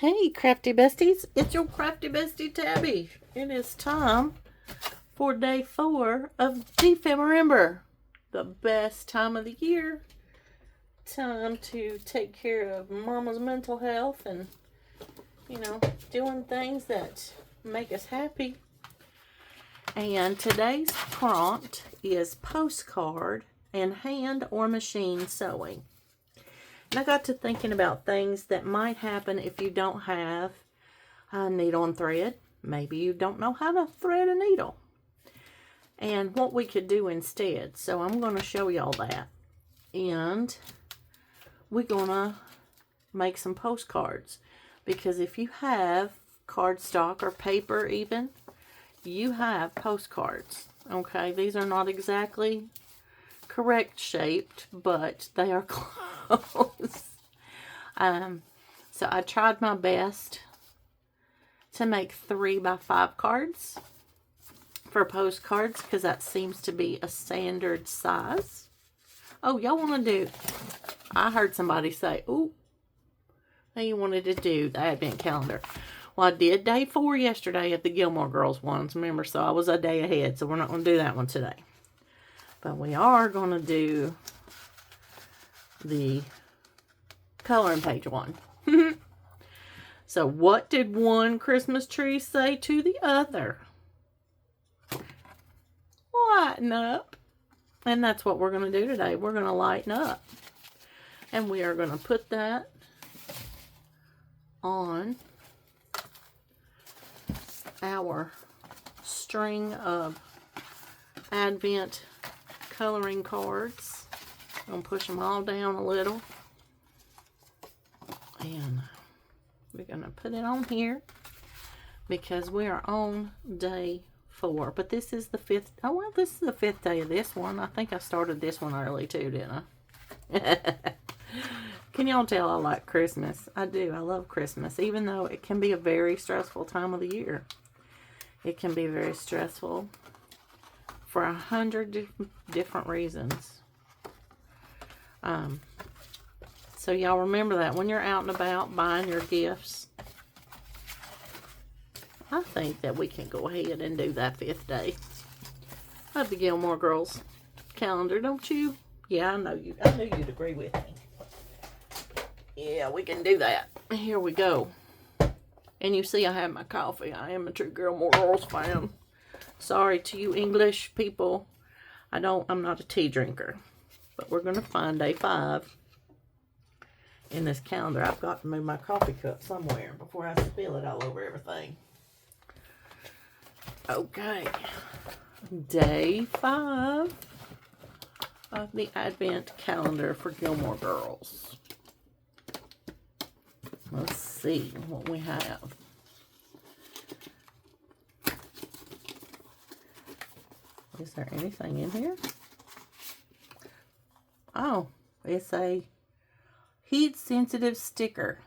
Hey, crafty besties, it's your crafty bestie Tabby. It is time for day 4 of December, the best time of the year. Time to take care of mama's mental health and, doing things that make us happy. And today's prompt is postcard and hand or machine sewing. And I got to thinking about things that might happen if you don't have a needle and thread. Maybe you don't know how to thread a needle. And what we could do instead. So I'm going to show y'all that. And we're going to make some postcards. Because if you have cardstock or paper even, you have postcards. Okay, these are not exactly correct shaped, but they are close. So I tried my best to make 3x5 cards for postcards because that seems to be a standard size. Oh, y'all want to do, I heard somebody say, ooh, they wanted to do the advent calendar. Well, I did day 4 yesterday at the Gilmore Girls ones, remember, so I was a day ahead, so we're not going to do that one today. But we are going to do the coloring page one. So what did one Christmas tree say to the other? Lighten up. And that's what we're going to do today. We're going to lighten up. And we are going to put that on our string of Advent coloring cards. I'm going to push them all down a little. And we're going to put it on here because we are on day 4. But this is the 5th. Oh, well, this is the 5th day of this one. I think I started this one early too, didn't I? Can y'all tell I like Christmas? I do. I love Christmas. Even though it can be a very stressful time of the year. It can be very stressful for 100 different reasons. So y'all remember that when you're out and about buying your gifts. I think that we can go ahead and do that 5th day of the Gilmore Girls calendar, don't you? Yeah, I know you. I knew you'd agree with me. Yeah, we can do that. Here we go. And you see I have my coffee. I am a true Gilmore Girls fan. Sorry to you English people. I'm not a tea drinker. But we're going to find day 5 in this calendar. I've got to move my coffee cup somewhere before I spill it all over everything. Okay. Day 5 of the Advent calendar for Gilmore Girls. Let's see what we have. Is there anything in here? Oh, it's a heat-sensitive sticker.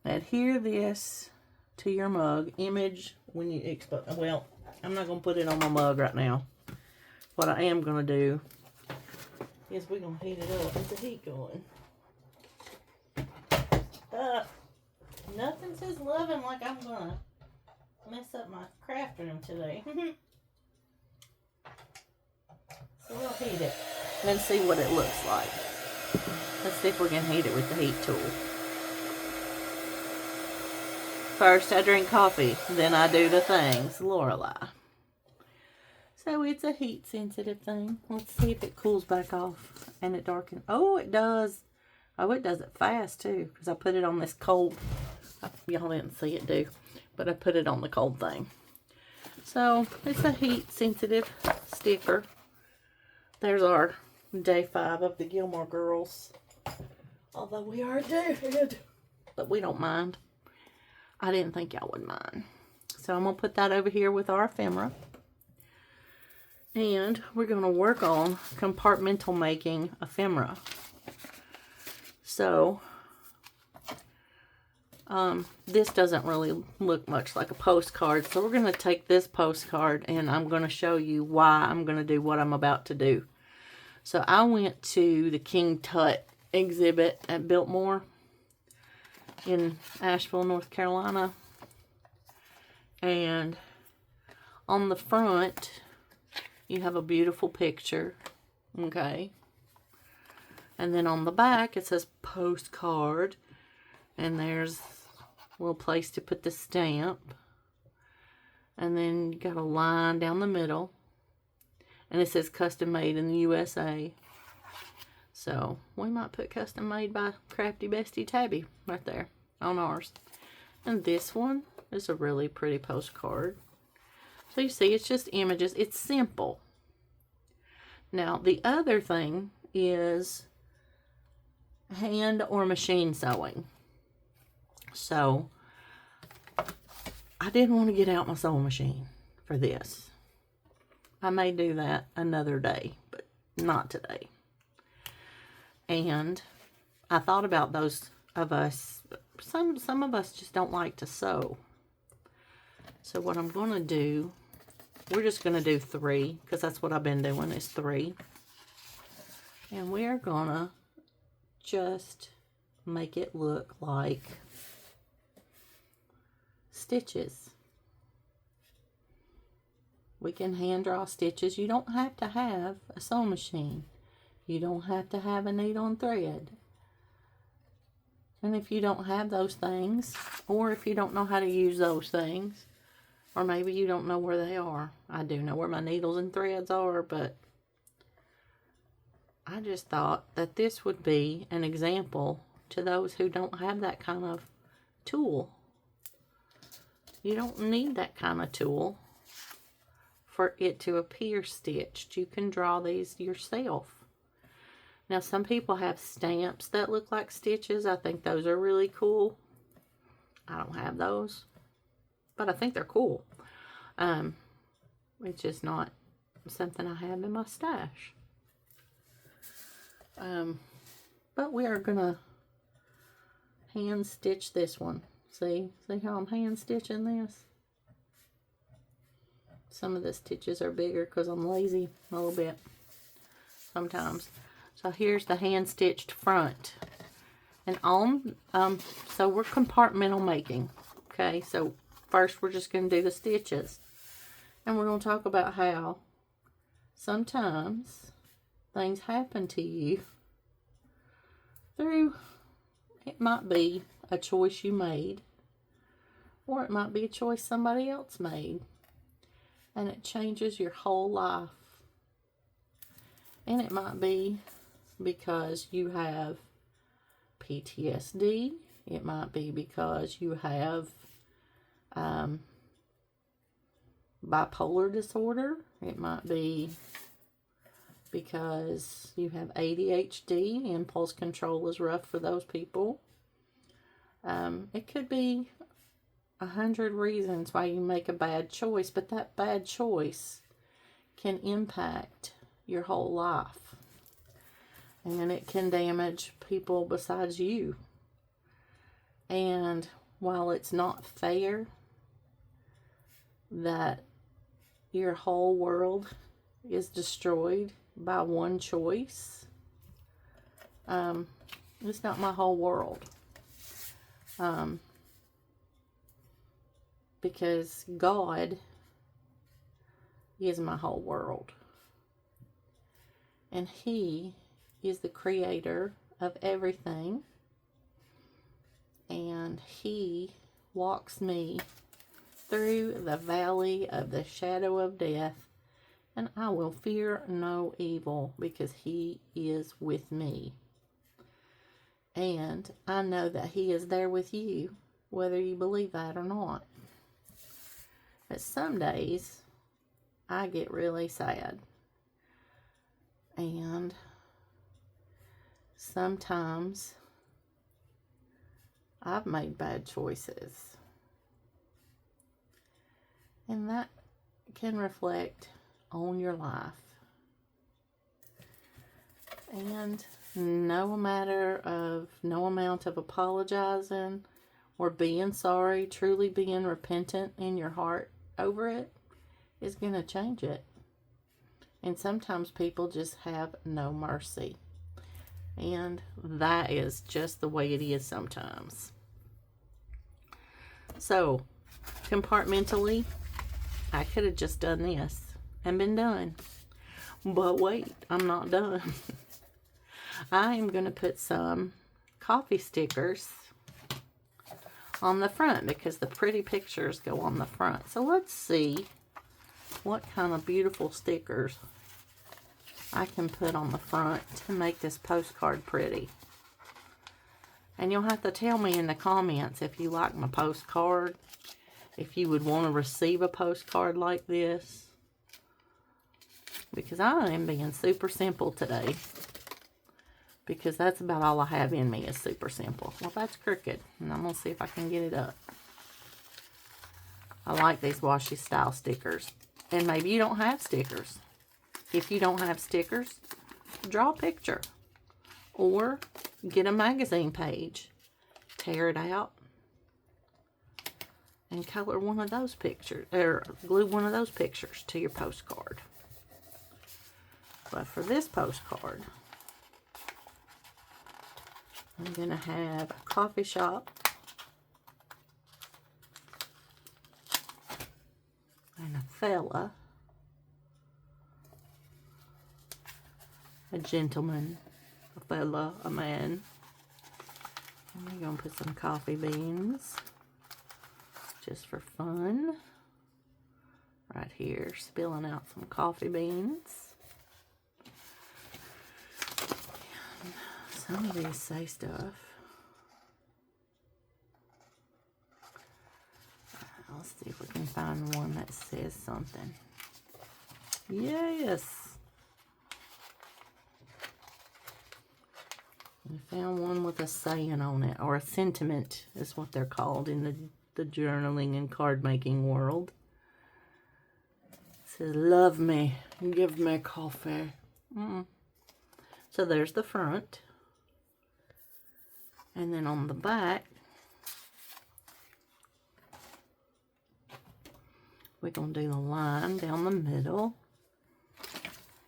Adhere this to your mug. Image when you expose. Well, I'm not going to put it on my mug right now. What I am going to do is we're going to heat it up. Is the heat going? Nothing says loving like I'm going to mess up my crafting room today. So we'll heat it and see what it looks like. Let's see if we can heat it with the heat tool. First I drink coffee, then I do the things. Lorelei. So it's a heat sensitive thing. Let's see if it cools back off and it darkens. Oh, it does. Oh, it does it fast too because I put it on this cold. Y'all didn't see it do, but I put it on the cold thing. So it's a heat sensitive sticker. There's our day 5 of the Gilmore Girls. Although we are dead. But we don't mind. I didn't think y'all would mind. So I'm going to put that over here with our ephemera. And we're going to work on compartmental making ephemera. So, this doesn't really look much like a postcard. So we're going to take this postcard and I'm going to show you why I'm going to do what I'm about to do. So I went to the King Tut exhibit at Biltmore. in Asheville, North Carolina. And on the front, you have a beautiful picture, okay? And then on the back, it says postcard. And there's a little place to put the stamp. And then you got a line down the middle. And it says custom made in the USA. So we might put custom made by Crafty Bestie Tabby right there on ours. And this one is a really pretty postcard. So you see, it's just images. It's simple. Now, the other thing is hand or machine sewing. So, I didn't want to get out my sewing machine for this. I may do that another day, but not today. And I thought about those of us, some of us just don't like to sew. So what I'm going to do, we're just going to do 3, because that's what I've been doing, is 3. And we are going to just make it look like stitches. We can hand draw stitches. You don't have to have a sewing machine. You don't have to have a needle and thread. And if you don't have those things, or if you don't know how to use those things, or maybe you don't know where they are. I do know where my needles and threads are, but I just thought that this would be an example to those who don't have that kind of tool. You don't need that kind of tool for it to appear stitched. You can draw these yourself. Now, some people have stamps that look like stitches. I think those are really cool. I don't have those, but I think they're cool. It's just not something I have in my stash. But we are gonna hand stitch this one. See how I'm hand stitching this? Some of the stitches are bigger because I'm lazy a little bit sometimes. So here's the hand stitched front. And on, so we're compartmental making. Okay, so first we're just going to do the stitches. And we're going to talk about how sometimes things happen to you through, it might be a choice you made, or it might be a choice somebody else made. And it changes your whole life. And it might be because you have PTSD. It might be because you have bipolar disorder. It might be because you have ADHD. Impulse control is rough for those people. It could be 100 reasons why you make a bad choice, but that bad choice can impact your whole life. And it can damage people besides you. And while it's not fair that your whole world is destroyed by one choice, it's not my whole world. Because God is my whole world. And He is the creator of everything. And He walks me through the valley of the shadow of death. And I will fear no evil because He is with me. And I know that He is there with you, whether you believe that or not. But some days, I get really sad. And sometimes, I've made bad choices. And that can reflect on your life. And no amount of apologizing or being sorry, truly being repentant in your heart over it is going to change it. And sometimes people just have no mercy. And that is just the way it is sometimes. So, compartmentally, I could have just done this and been done. But wait, I'm not done. I am going to put some coffee stickers on the front because the pretty pictures go on the front. So let's see what kind of beautiful stickers I can put on the front to make this postcard pretty. And you'll have to tell me in the comments if you like my postcard, if you would want to receive a postcard like this. Because I am being super simple today. Because that's about all I have in me is super simple. Well, that's crooked. And I'm going to see if I can get it up. I like these washi style stickers. And maybe you don't have stickers. If you don't have stickers, draw a picture. Or get a magazine page. Tear it out. And color one of those pictures. Or glue one of those pictures to your postcard. But for this postcard, I'm going to have a coffee shop and a fella, a gentleman, a fella, a man. And we're going to put some coffee beans just for fun. Right here, spilling out some coffee beans. Some of these say stuff. Let's see if we can find one that says something. Yes! We found one with a saying on it, or a sentiment is what they're called in the journaling and card making world. It says, love me, give me coffee. So there's the front. And then on the back, we're going to do the line down the middle.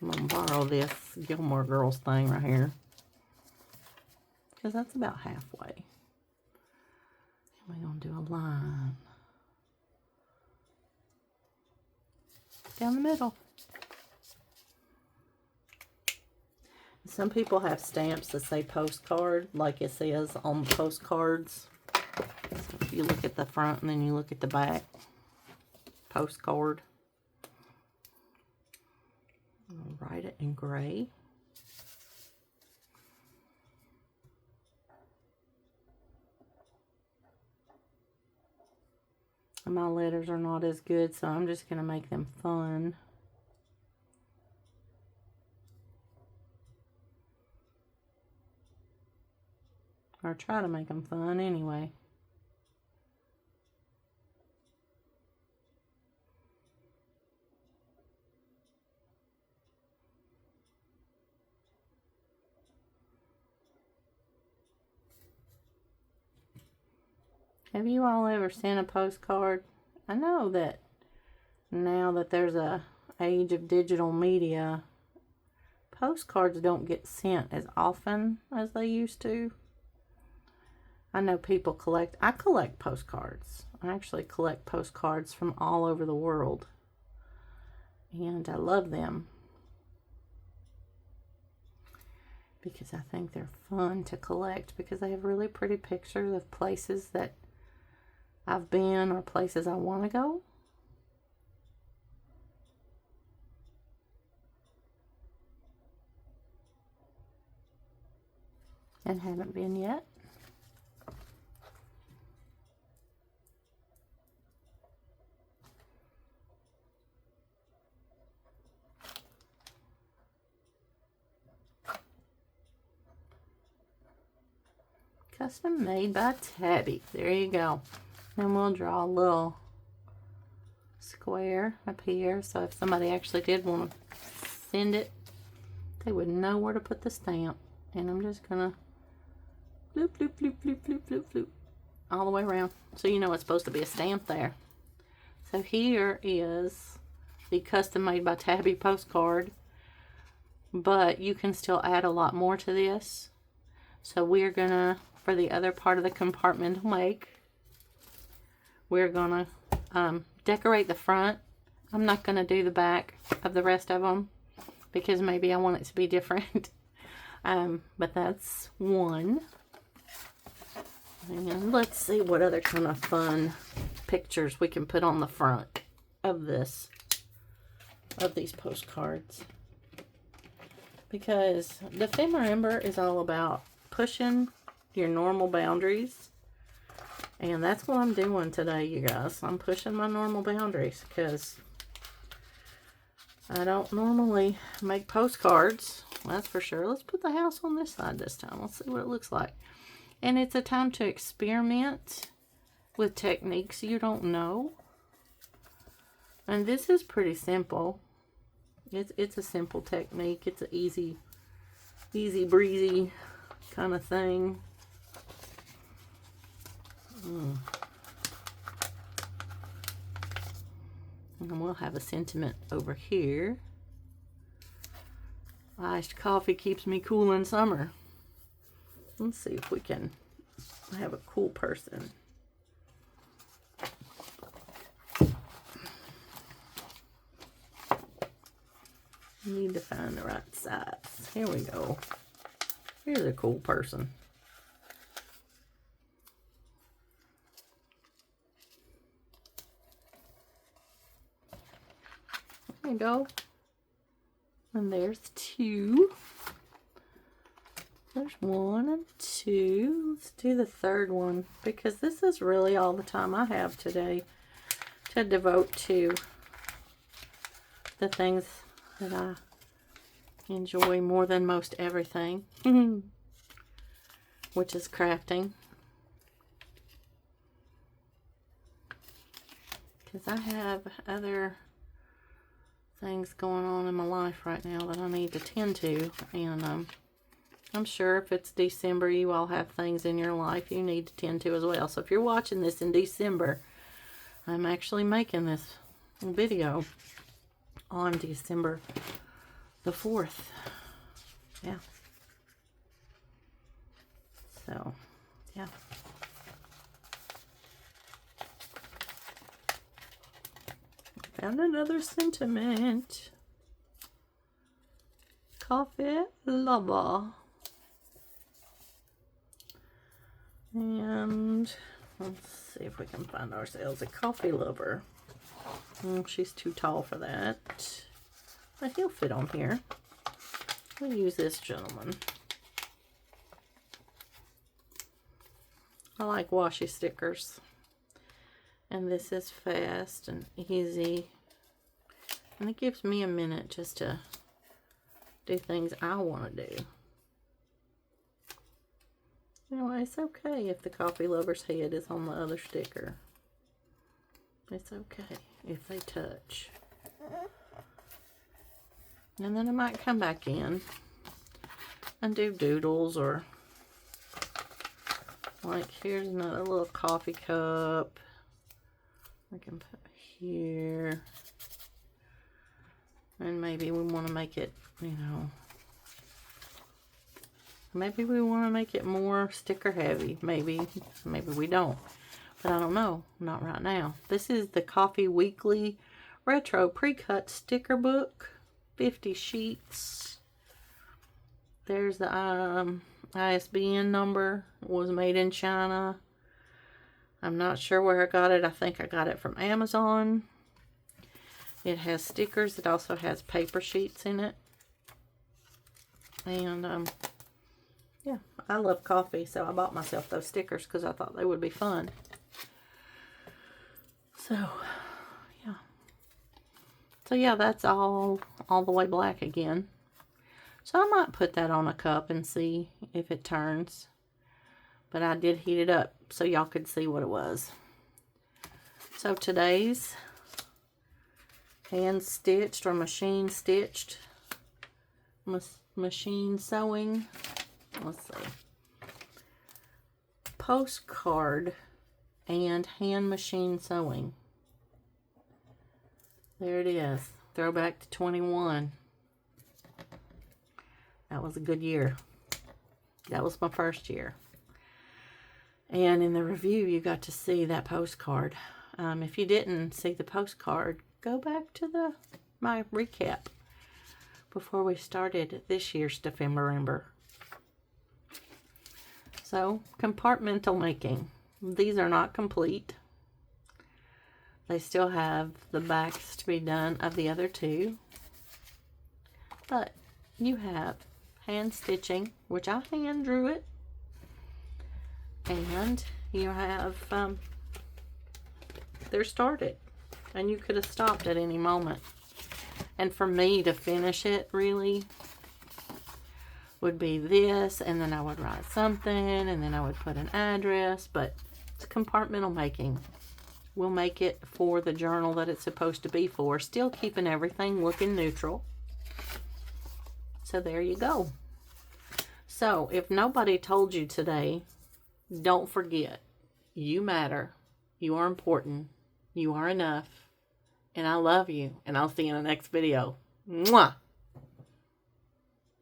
I'm going to borrow this Gilmore Girls thing right here, because that's about halfway. And we're going to do a line down the middle. Some people have stamps that say postcard, like it says on the postcards. So if you look at the front and then you look at the back, postcard. I'll write it in gray. And my letters are not as good, so I'm just going to make them fun. Or try to make them fun anyway. Have you all ever sent a postcard? I know that now that there's a age of digital media, postcards don't get sent as often as they used to. I know people collect, I collect postcards. I actually collect postcards from all over the world. And I love them. Because I think they're fun to collect, because they have really pretty pictures of places that I've been or places I want to go. And haven't been yet. Custom made by Tabby. There you go. Then we'll draw a little square up here, so if somebody actually did want to send it, they would know where to put the stamp. And I'm just gonna floop, floop, floop, floop, floop, floop, floop all the way around, so you know it's supposed to be a stamp there. So here is the custom made by Tabby postcard, but you can still add a lot more to this. So we're gonna, for the other part of the compartmental make, we're gonna decorate the front. I'm not gonna do the back of the rest of them because maybe I want it to be different. But that's one. And let's see what other kind of fun pictures we can put on the front of these postcards. Because December is all about pushing your normal boundaries. And that's what I'm doing today, you guys. I'm pushing my normal boundaries because I don't normally make postcards. That's for sure. Let's put the house on this side this time. Let's see what it looks like. And it's a time to experiment with techniques you don't know. And this is pretty simple. It's a simple technique. It's an easy breezy kind of thing. And we'll have a sentiment over here. Iced coffee keeps me cool in summer. Let's see if we can have a cool person. Need to find the right size. Here we go. Here's a cool person. There you go. And there's two. There's one and two. Let's do the third one because this is really all the time I have today to devote to the things that I enjoy more than most everything, which is crafting. Because I have other things going on in my life right now that I need to tend to, and I'm sure if it's December, you all have things in your life you need to tend to as well. So if you're watching this in December, I'm actually making this video on December the 4th. Yeah. So, yeah. Found another sentiment. Coffee lover. And let's see if we can find ourselves a coffee lover. She's too tall for that. But he'll fit on here. We'll use this gentleman. I like washi stickers. And this is fast and easy. And it gives me a minute just to do things I want to do. Anyway, it's okay if the coffee lover's head is on the other sticker. It's okay if they touch. And then I might come back in and do doodles, or like here's another little coffee cup. I can put here. And maybe we want to make it, you know, maybe we want to make it more sticker heavy. Maybe we don't. But I don't know. Not right now. This is the Coffee Weekly Retro Pre-Cut Sticker Book. 50 sheets. There's the ISBN number. It was made in China. I'm not sure where I got it. I think I got it from Amazon. It has stickers. It also has paper sheets in it. And, yeah, I love coffee, so I bought myself those stickers because I thought they would be fun. So, yeah. So, yeah, that's all the way black again. So, I might put that on a cup and see if it turns. But I did heat it up so y'all could see what it was. So, today's hand stitched or machine stitched, machine sewing, let's see, postcard and hand machine sewing. There it is. Throwback to 21. That was a good year. That was my first year. And in the review, you got to see that postcard If you didn't see the postcard, go back to my recap before we started this year's Defember. So, compartmental making. These are not complete. They still have the backs to be done of the other two. But you have hand stitching, which I hand drew it. And you have, they're started. And you could have stopped at any moment. And for me to finish it, really, would be this. And then I would write something. And then I would put an address. But it's compartmental making. We'll make it for the journal that it's supposed to be for. Still keeping everything looking neutral. So there you go. So if nobody told you today, don't forget, you matter. You are important. You are enough. And I love you. And I'll see you in the next video. Mwah!